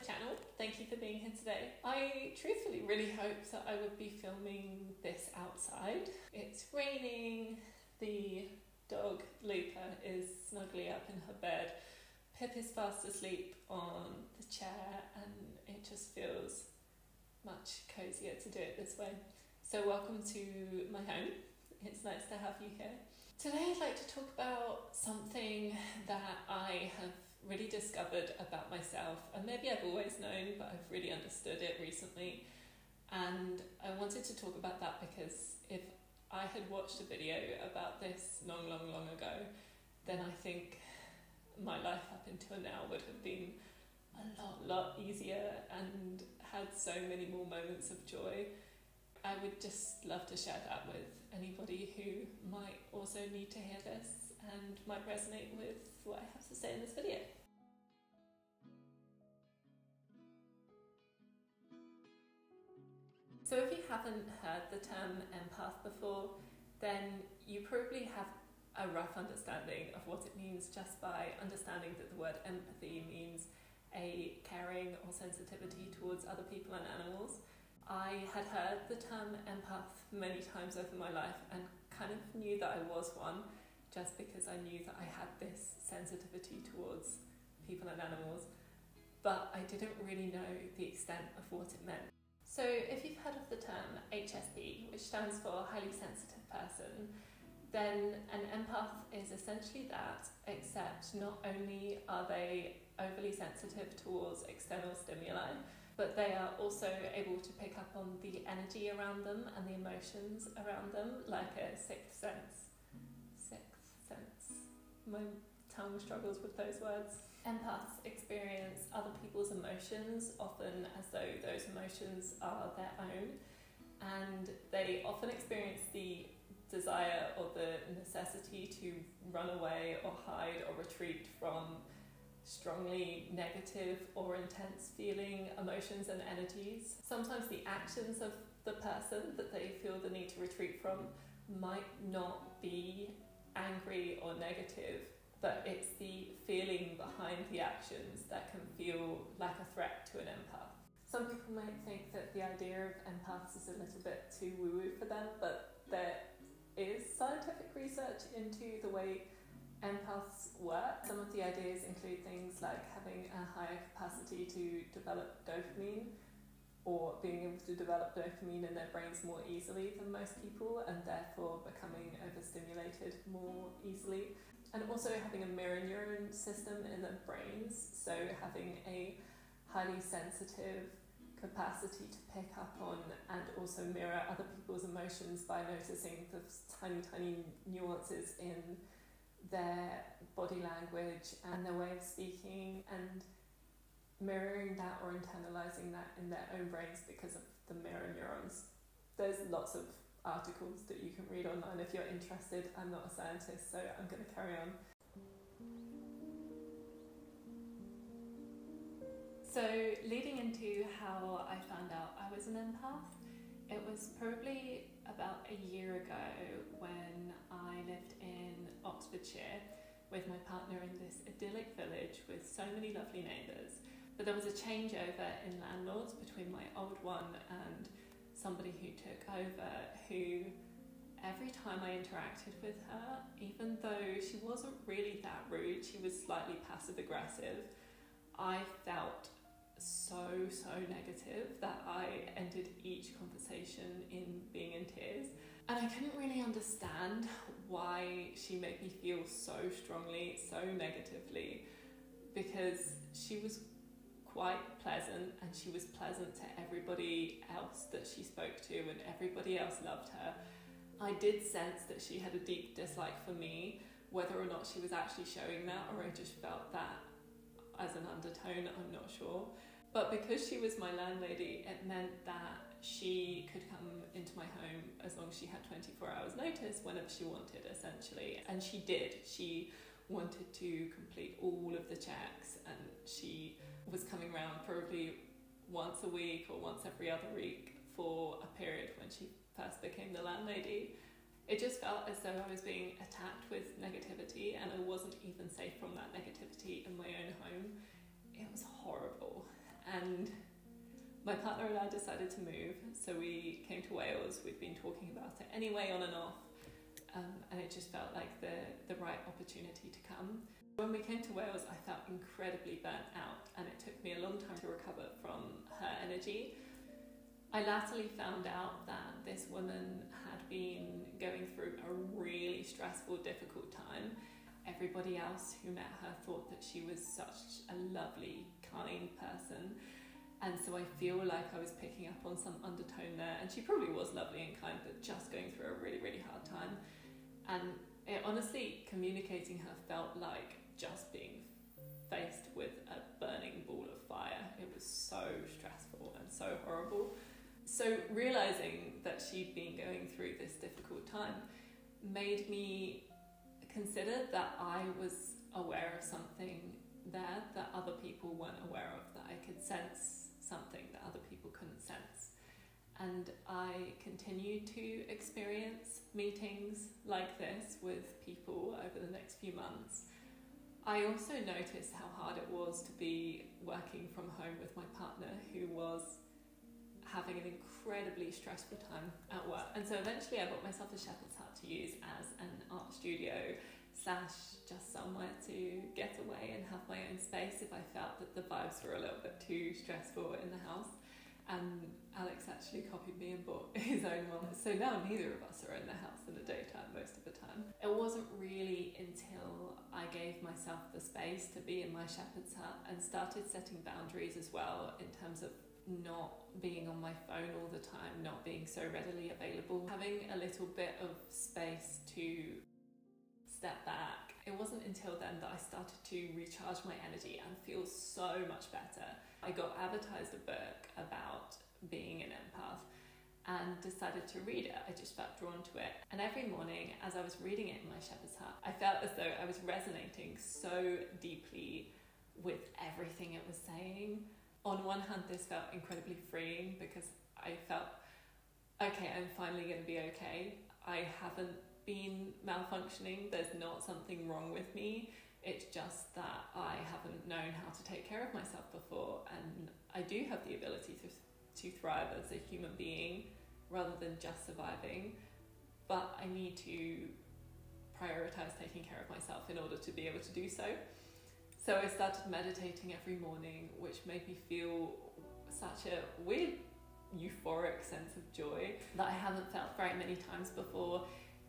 channel. Thank you for being here today. I truthfully really hoped that I would be filming this outside. It's raining, the dog Lupa is snugly up in her bed, Pip is fast asleep on the chair, and it just feels much cozier to do it this way. So welcome to my home. It's nice to have you here. Today I'd like to talk about something that I have really discovered about myself, and maybe I've always known, but I've really understood it recently. And I wanted to talk about that because if I had watched a video about this long ago, then I think my life up until now would have been a lot easier and had so many more moments of joy. I would just love to share that with anybody who might also need to hear this and might resonate with what I have to say in this video. So if you haven't heard the term empath before, then you probably have a rough understanding of what it means just by understanding that the word empathy means a caring or sensitivity towards other people and animals. I had heard the term empath many times over my life and kind of knew that I was one just because I knew that I had this sensitivity towards people and animals, but I didn't really know the extent of what it meant. So if you've heard of the term HSP, which stands for highly sensitive person, then an empath is essentially that, except not only are they overly sensitive towards external stimuli, but they are also able to pick up on the energy around them and the emotions around them, like a sixth sense. Sixth sense. My tongue struggles with those words. Empaths experience other people's emotions, often as though those emotions are their own, and they often experience the desire or the necessity to run away or hide or retreat from strongly negative or intense feeling emotions and energies. Sometimes the actions of the person that they feel the need to retreat from might not be angry or negative, but it's the feeling behind the actions that can feel like a threat to an empath. Some people might think that the idea of empaths is a little bit too woo-woo for them, but there is scientific research into the way empaths work. Some of the ideas include things like having a higher capacity to develop dopamine, or being able to develop dopamine in their brains more easily than most people, and therefore becoming overstimulated more easily. And also having a mirror neuron system in their brains, so having a highly sensitive capacity to pick up on and also mirror other people's emotions by noticing the tiny nuances in their body language and their way of speaking, and mirroring that or internalizing that in their own brains because of the mirror neurons. There's lots of articles that you can read online if you're interested. I'm not a scientist, so I'm going to carry on. So leading into how I found out I was an empath, it was probably about a year ago when I lived in Oxfordshire with my partner in this idyllic village with so many lovely neighbours. But there was a changeover in landlords between my old one and somebody who took over, who every time I interacted with her, even though she wasn't really that rude, she was slightly passive aggressive, I felt so negative that I ended each conversation in being in tears. And I couldn't really understand why she made me feel so strongly, so negatively, because she was quite pleasant, and she was pleasant to everybody else that she spoke to, and everybody else loved her. I did sense that she had a deep dislike for me, whether or not she was actually showing that, or I just felt that as an undertone, I'm not sure. But because she was my landlady, it meant that she could come into my home as long as she had 24 hours notice, whenever she wanted, essentially. And she did. She wanted to complete all of the checks, and she was coming around probably once a week or once every other week for a period when she first became the landlady. It just felt as though I was being attacked with negativity, and I wasn't even safe from that negativity in my own home. It was horrible. and my partner and I decided to move, so we came to Wales. We'd been talking about it anyway, on and off, and it just felt like the right opportunity to come. When we came to Wales, I felt incredibly burnt out, and it took me a long time to recover from her energy. I latterly found out that this woman had been going through a really stressful, difficult time. Everybody else who met her thought that she was such a lovely, kind person. And so I feel like I was picking up on some undertone there. And she probably was lovely and kind, but just going through a really, really hard time. And it, honestly, communicating her felt like just being faced with a burning ball of fire. It was so stressful and so horrible. So realising that she'd been going through this difficult time made me consider that I was aware of something there that other people weren't aware of, that I could sense something that other people couldn't sense. And I continued to experience meetings like this with people over the next few months. I also noticed how hard it was to be working from home with my partner, who was having an incredibly stressful time at work. And so eventually I bought myself a shepherd's hut to use as an art studio / just somewhere to get away and have my own space if I felt that the vibes were a little bit too stressful in the house. And Alex actually copied me and bought his own one. So now neither of us are in the house in the daytime most of the time. It wasn't really until I gave myself the space to be in my shepherd's hut and started setting boundaries as well, in terms of not being on my phone all the time, not being so readily available, having a little bit of space to step back. It wasn't until then that I started to recharge my energy and feel so much better. I got advertised a book about being an empath and decided to read it. I just felt drawn to it. And every morning as I was reading it in my shepherd's hut, I felt as though I was resonating so deeply with everything it was saying. On one hand, this felt incredibly freeing because I felt, okay, I'm finally going to be okay. I haven't been malfunctioning. There's not something wrong with me. It's just that I haven't known how to take care of myself before. And I do have the ability to thrive as a human being rather than just surviving. But I need to prioritize taking care of myself in order to be able to do so. So I started meditating every morning, which made me feel such a weird, euphoric sense of joy that I haven't felt very many times before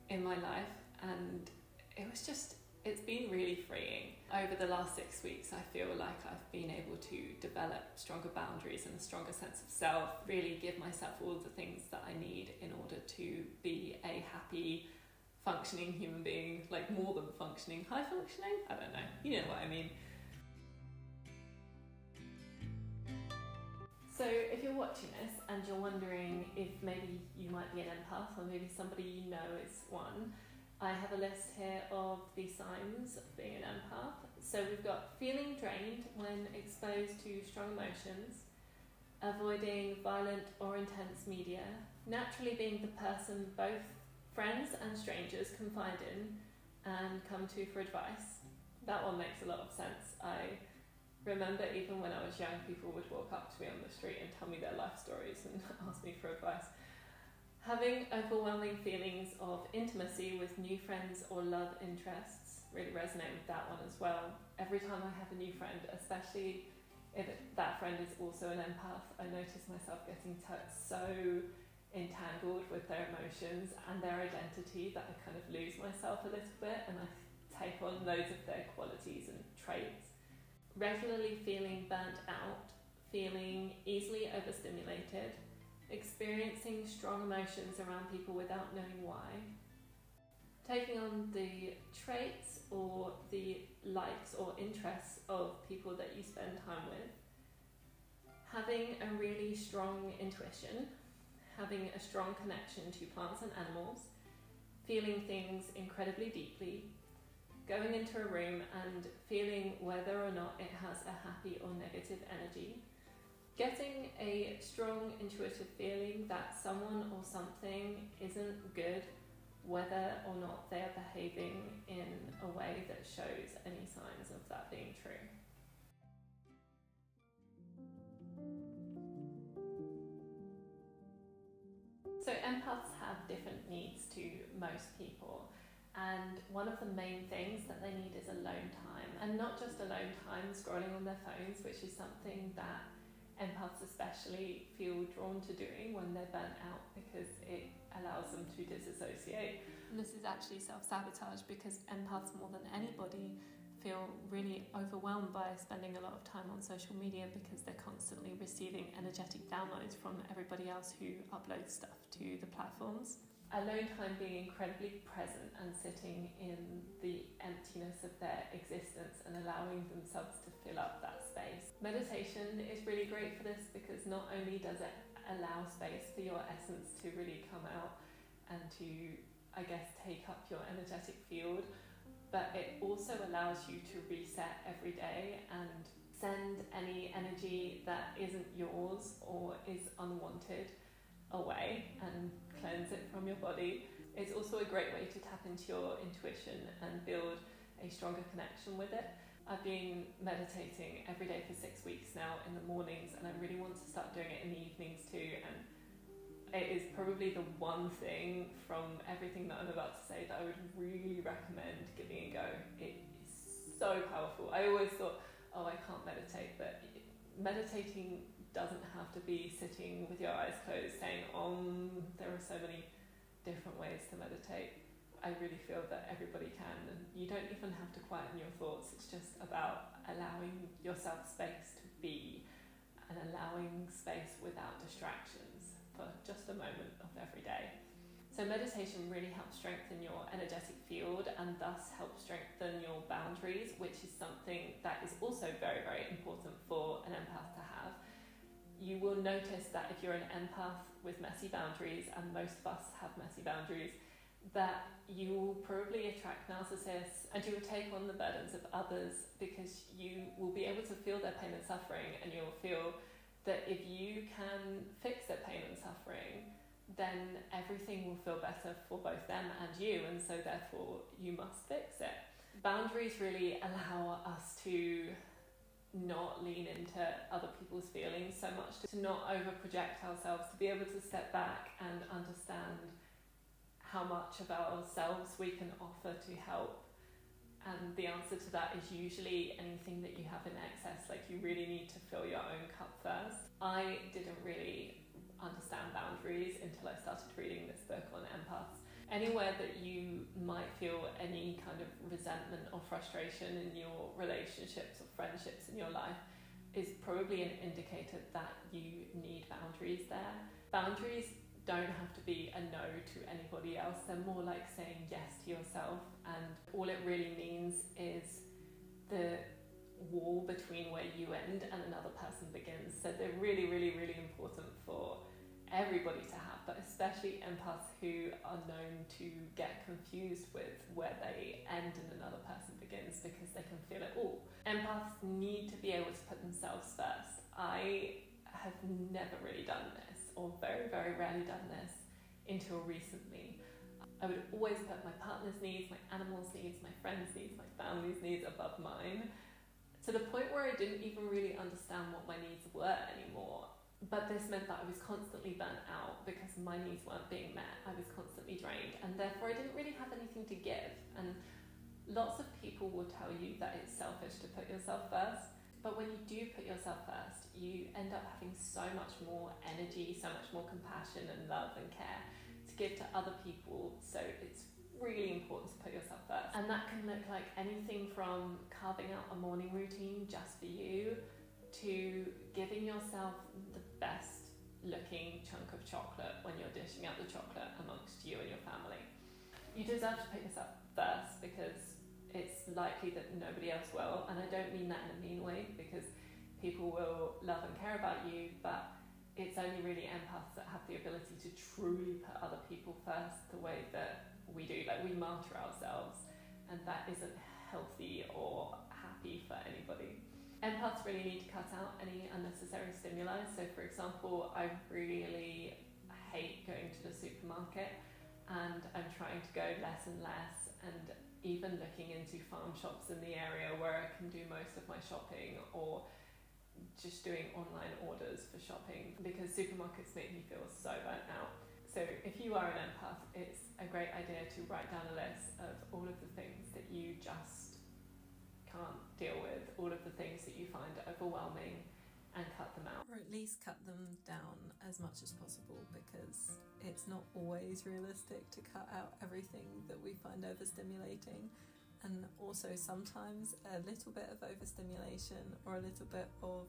in my life. And it's been really freeing. Over the last 6 weeks, I feel like I've been able to develop stronger boundaries and a stronger sense of self, really give myself all the things that I need in order to be a happy, functioning human being, like more than functioning, high functioning? I don't know, you know what I mean. So if you're watching this and you're wondering if maybe you might be an empath, or maybe somebody you know is one, I have a list here of the signs of being an empath. So we've got feeling drained when exposed to strong emotions, avoiding violent or intense media, naturally being the person both friends and strangers confide in and come to for advice. That one makes a lot of sense. I remember even when I was young, people would walk up to me on the street and tell me their life stories and ask me for advice. Having overwhelming feelings of intimacy with new friends or love interests, really resonate with that one as well. Every time I have a new friend, especially if that friend is also an empath, I notice myself getting so entangled with their emotions and their identity that I kind of lose myself a little bit and I take on loads of their qualities and traits. Regularly feeling burnt out, feeling easily overstimulated, experiencing strong emotions around people without knowing why, taking on the traits or the likes or interests of people that you spend time with, having a really strong intuition, having a strong connection to plants and animals, feeling things incredibly deeply, going into a room and feeling whether or not it has a happy or negative energy, getting a strong intuitive feeling that someone or something isn't good, whether or not they are behaving in a way that shows any signs of that being true. most people. And one of the main things that they need is alone time. And not just alone time scrolling on their phones, which is something that empaths especially feel drawn to doing when they're burnt out, because it allows them to disassociate. And this is actually self-sabotage, because empaths more than anybody feel really overwhelmed by spending a lot of time on social media, because they're constantly receiving energetic downloads from everybody else who uploads stuff to the platforms. Alone time being incredibly present and sitting in the emptiness of their existence and allowing themselves to fill up that space. Meditation is really great for this, because not only does it allow space for your essence to really come out and to, I guess, take up your energetic field, but it also allows you to reset every day and send any energy that isn't yours or is unwanted away and cleanse it from your body. It's also a great way to tap into your intuition and build a stronger connection with it. I've been meditating every day for 6 weeks now in the mornings, and I really want to start doing it in the evenings too. And it is probably the one thing from everything that I'm about to say that I would really recommend giving a go. It is so powerful. I always thought, oh, I can't meditate, but meditating doesn't have to be sitting with your eyes closed saying, there are so many different ways to meditate. I really feel that everybody can, and you don't even have to quieten your thoughts. It's just about allowing yourself space to be and allowing space without distractions for just a moment of every day. So meditation really helps strengthen your energetic field and thus helps strengthen your boundaries, which is something that is also very, very important for an empath to have. You will notice that if you're an empath with messy boundaries, and most of us have messy boundaries, that you will probably attract narcissists and you will take on the burdens of others, because you will be able to feel their pain and suffering, and you'll feel that if you can fix their pain and suffering, then everything will feel better for both them and you, and so therefore you must fix it. Boundaries really allow us to not lean into other people's feelings so much, to not over-project ourselves, to be able to step back and understand how much of ourselves we can offer to help. And the answer to that is usually anything that you have in excess. Like, you really need to fill your own cup first. I didn't really understand boundaries until I started reading this book on empaths. Anywhere that you might feel any kind of resentment or frustration in your relationships or friendships in your life is probably an indicator that you need boundaries there. Boundaries don't have to be a no to anybody else. They're more like saying yes to yourself, and all it really means is the wall between where you end and another person begins. So they're really, really, really important for everybody to have, but especially empaths who are known to get confused with where they end and another person begins, because they can feel it all. Empaths need to be able to put themselves first. I have never really done this, or very, very rarely done this until recently. I would always put my partner's needs, my animals' needs, my friends' needs, my family's needs above mine, to the point where I didn't even really understand what my needs were anymore. But this meant that I was constantly burnt out because my needs weren't being met. I was constantly drained, and therefore I didn't really have anything to give. And lots of people will tell you that it's selfish to put yourself first, but when you do put yourself first, you end up having so much more energy, so much more compassion and love and care to give to other people. So it's really important to put yourself first. And that can look like anything from carving out a morning routine just for you, to giving yourself the best looking chunk of chocolate when you're dishing out the chocolate amongst you and your family. You deserve to put yourself first, because it's likely that nobody else will, and I don't mean that in a mean way, because people will love and care about you, but it's only really empaths that have the ability to truly put other people first the way that we do. Like, we martyr ourselves, and that isn't healthy or happy for anybody. Empaths really need to cut out any unnecessary stimuli. So, for example, I really hate going to the supermarket, and I'm trying to go less and less, and even looking into farm shops in the area where I can do most of my shopping, or just doing online orders for shopping, because supermarkets make me feel so burnt out. So if you are an empath, it's a great idea to write down a list of all of the things that you just can't deal with, all of the things that you find overwhelming, and cut them out. Or at least cut them down as much as possible, because it's not always realistic to cut out everything that we find overstimulating. And also sometimes a little bit of overstimulation or a little bit of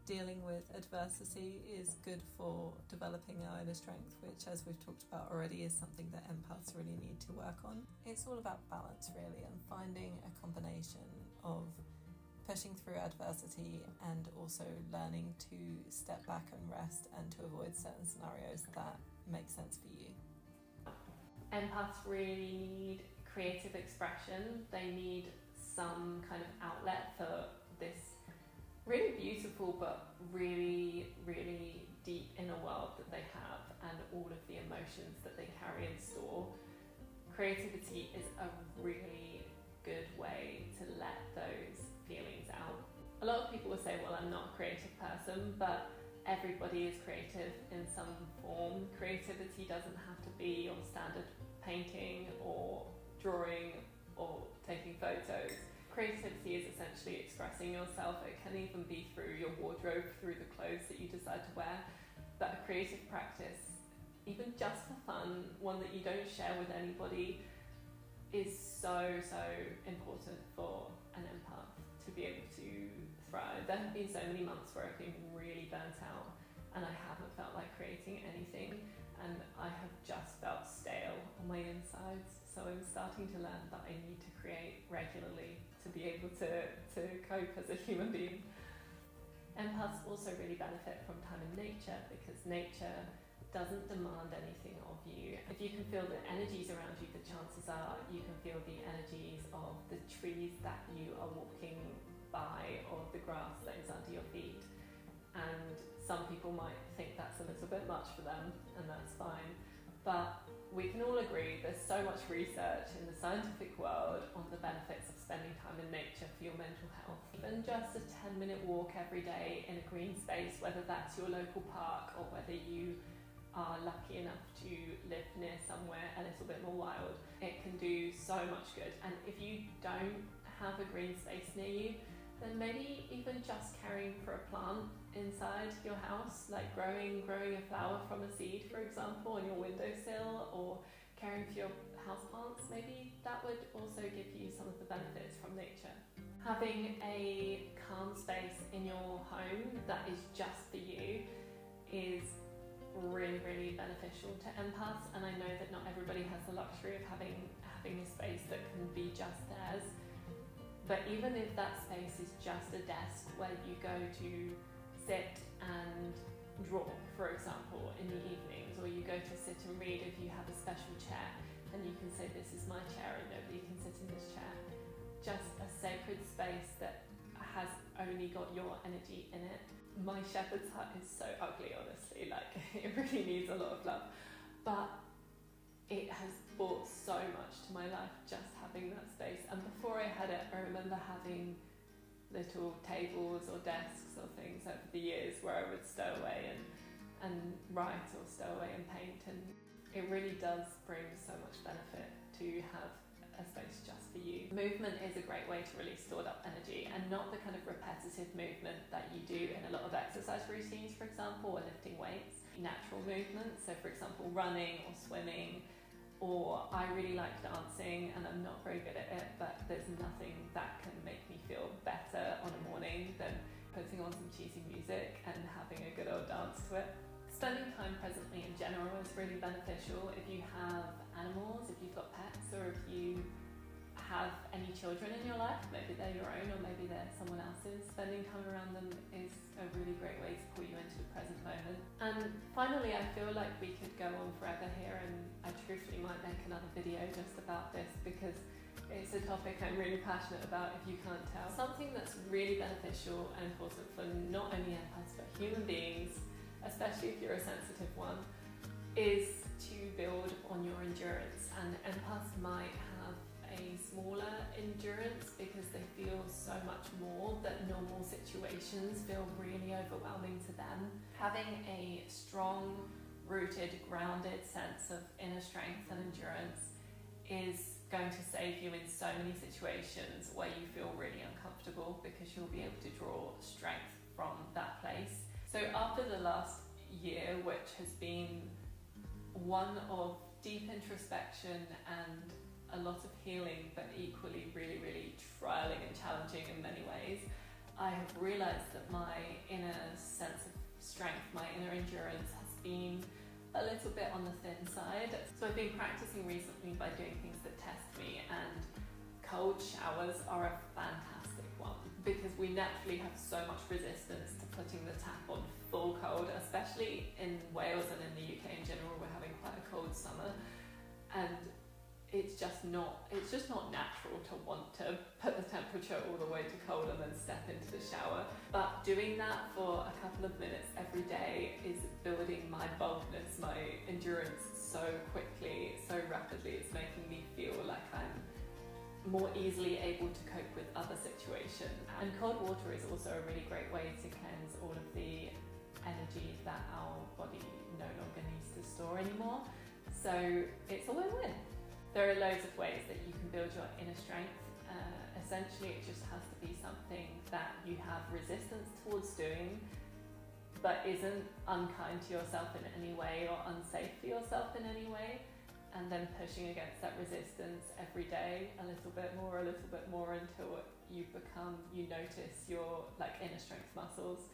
dealing with adversity is good for developing our inner strength, which, as we've talked about already, is something that empaths really need to work on. It's all about balance, really, and finding a combination of pushing through adversity and also learning to step back and rest and to avoid certain scenarios that make sense for you. Empaths really need creative expression. They need some kind of outlet for this really beautiful but really, really deep inner world that they have, and all of the emotions that they carry in store. Creativity is a really good way to let those feelings out. A lot of people will say, well, I'm not a creative person, but everybody is creative in some form. Creativity doesn't have to be your standard painting or drawing or taking photos. Creativity is essentially expressing yourself. It can even be through your wardrobe, through the clothes that you decide to wear. But a creative practice, even just for fun, one that you don't share with anybody, is so, so important for an empath to be able to thrive. There have been so many months where I've been really burnt out and I haven't felt like creating anything, and I have just felt stale on my insides. So I'm starting to learn that I need to create regularly to be able to cope as a human being. Empaths also really benefit from time in nature, because nature doesn't demand anything of you. If you can feel the energies around you, the chances are you can feel the energies of the trees that you are walking by, or the grass that is under your feet. And some people might think that's a little bit much for them, and that's fine. But we can all agree there's so much research in the scientific world on the benefits of spending time in nature for your mental health. Even just a 10-minute walk every day in a green space, whether that's your local park or whether you are lucky enough to live near somewhere a little bit more wild, it can do so much good. And if you don't have a green space near you, then maybe even just caring for a plant inside your house, like growing a flower from a seed, for example, on your windowsill, or caring for your houseplants, maybe that would also give you some of the benefits from nature. Having a calm space in your home that is just for you is really, really beneficial to empaths, and I know that not everybody has the luxury of having a space that can be just theirs. But even if that space is just a desk where you go to sit and draw, for example, in the evenings, or you go to sit and read if you have a special chair and you can say, this is my chair and nobody can sit in this chair. Just a sacred space that has only got your energy in it. My shepherd's hut is so ugly, honestly, like it really needs a lot of love. But it has brought so much to my life, just having that space. And before I had it, I remember having little tables or desks or things over the years where I would stow away and write, or stow away and paint. And it really does bring so much benefit to have a space just for you. Movement is a great way to release stored up energy, and not the kind of repetitive movement that you do in a lot of exercise routines, for example, or lifting weights. Natural movement, so for example running or swimming, or I really like dancing and I'm not very good at it, but there's nothing that can make me feel better on a morning than putting on some cheesy music and having a good old dance to it. Spending time presently in general is really beneficial. If you have animals, if you've got pets, or if you have any children in your life, maybe they're your own or maybe they're someone else's, spending time around them is a really great way to pull you into the present moment. And finally, I feel like we could go on forever here, and I truthfully might make another video just about this, because it's a topic I'm really passionate about, if you can't tell. Something that's really beneficial and important for not only empaths but human beings, especially if you're a sensitive one, is to build on your endurance. And empaths might have a smaller endurance because they feel so much more, that normal situations feel really overwhelming to them. Having a strong, rooted, grounded sense of inner strength and endurance is going to save you in so many situations where you feel really uncomfortable, because you'll be able to draw strength from that place. So after the last year, which has been one of deep introspection and a lot of healing, but equally really, really trialing and challenging in many ways, I have realised that my inner sense of strength, my inner endurance has been a little bit on the thin side. So I've been practicing recently by doing things that test me, and cold showers are a fantastic one, because we naturally have so much resistance to putting the tap on full cold, especially in Wales and in the UK in general. We're having quite a cold summer, and it's just not natural to want to put the temperature all the way to cold and then step into the shower. But doing that for a couple of minutes every day is building my boldness, my endurance so quickly, so rapidly. It's making me feel like I'm more easily able to cope with other situations. And cold water is also a really great way to cleanse all of the energy that our body no longer needs to store anymore. So it's a win-win. There are loads of ways that you can build your inner strength. Essentially, it just has to be something that you have resistance towards doing, but isn't unkind to yourself in any way or unsafe for yourself in any way. And then pushing against that resistance every day, a little bit more until you notice your inner strength muscles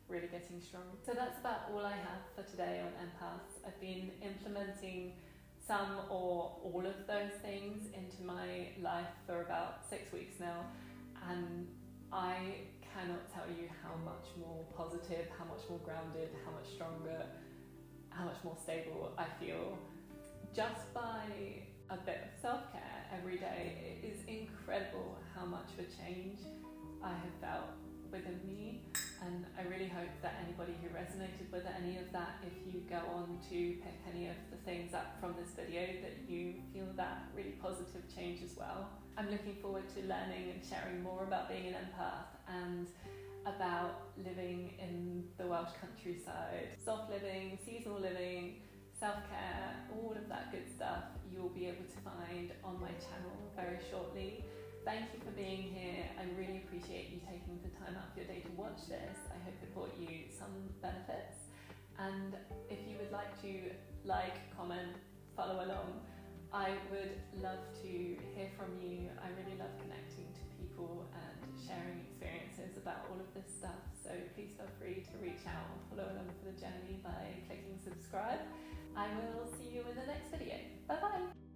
really getting strong. So that's about all I have for today on Empaths. I've been implementing some or all of those things into my life for about 6 weeks now, and I cannot tell you how much more positive, how much more grounded, how much stronger, how much more stable I feel just by a bit of self-care every day. It is incredible how much of a change I have felt within me, and I really hope that anybody who resonated with any of that, if you go on to pick any of the things up from this video, that you feel that really positive change as well. I'm looking forward to learning and sharing more about being an empath and about living in the Welsh countryside. Soft living, seasonal living, self-care, all of that good stuff you'll be able to find on my channel very shortly. Thank you for being here. I really appreciate you taking the time out of your day to watch this. I hope it brought you some benefits. And if you would like to comment, follow along, I would love to hear from you. I really love connecting to people and sharing experiences about all of this stuff. So please feel free to reach out and follow along for the journey by clicking subscribe. I will see you in the next video. Bye bye.